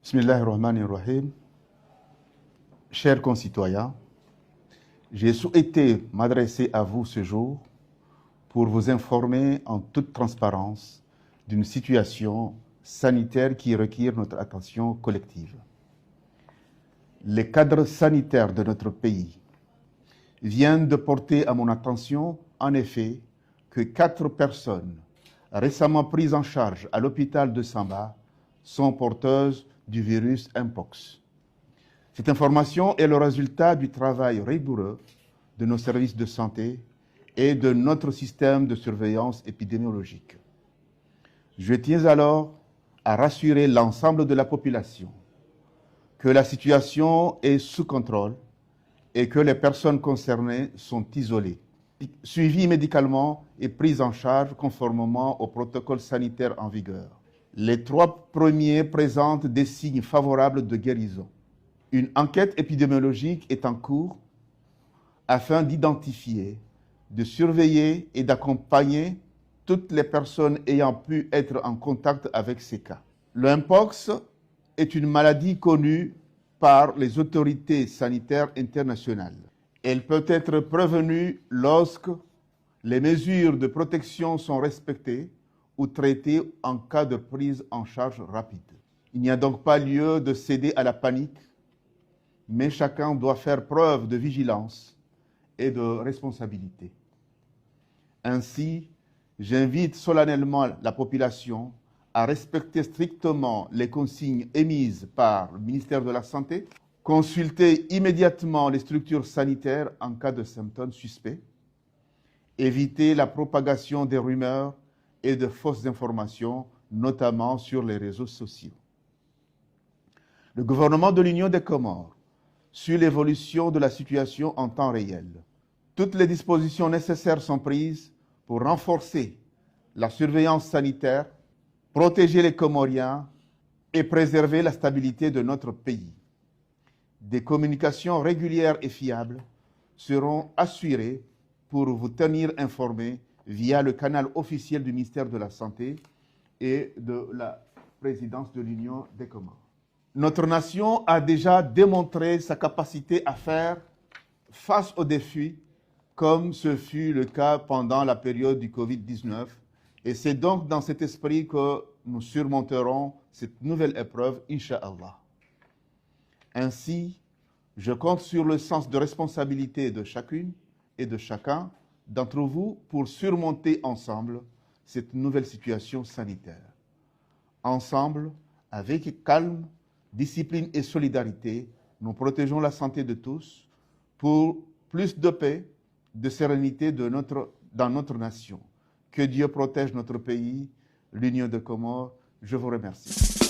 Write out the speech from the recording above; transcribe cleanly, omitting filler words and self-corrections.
Bismillahirrahmanirrahim. Chers concitoyens, j'ai souhaité m'adresser à vous ce jour pour vous informer en toute transparence d'une situation sanitaire qui requiert notre attention collective. Les cadres sanitaires de notre pays viennent de porter à mon attention, en effet, que 4 personnes récemment prises en charge à l'hôpital de Samba sont porteuses du virus Mpox. Cette information est le résultat du travail rigoureux de nos services de santé et de notre système de surveillance épidémiologique. Je tiens alors à rassurer l'ensemble de la population que la situation est sous contrôle et que les personnes concernées sont isolées, suivies médicalement et prises en charge conformément au protocole sanitaire en vigueur. Les 3 premiers présentent des signes favorables de guérison. Une enquête épidémiologique est en cours afin d'identifier, de surveiller et d'accompagner toutes les personnes ayant pu être en contact avec ces cas. Le Mpox est une maladie connue par les autorités sanitaires internationales. Elle peut être prévenue lorsque les mesures de protection sont respectées ou traitées en cas de prise en charge rapide. Il n'y a donc pas lieu de céder à la panique, mais chacun doit faire preuve de vigilance et de responsabilité. Ainsi, j'invite solennellement la population à respecter strictement les consignes émises par le ministère de la Santé, consulter immédiatement les structures sanitaires en cas de symptômes suspects, éviter la propagation des rumeurs et de fausses informations, notamment sur les réseaux sociaux. Le gouvernement de l'Union des Comores suit l'évolution de la situation en temps réel. Toutes les dispositions nécessaires sont prises pour renforcer la surveillance sanitaire, protéger les Comoriens et préserver la stabilité de notre pays. Des communications régulières et fiables seront assurées pour vous tenir informés via le canal officiel du ministère de la Santé et de la présidence de l'Union des Comores. Notre nation a déjà démontré sa capacité à faire face aux défis, comme ce fut le cas pendant la période du Covid-19. Et c'est donc dans cet esprit que nous surmonterons cette nouvelle épreuve, Inch'Allah. Ainsi, je compte sur le sens de responsabilité de chacune et de chacun d'entre vous pour surmonter ensemble cette nouvelle situation sanitaire. Ensemble, avec calme, discipline et solidarité, nous protégeons la santé de tous pour plus de paix, de sérénité dans notre nation. Que Dieu protège notre pays, l'Union des Comores. Je vous remercie.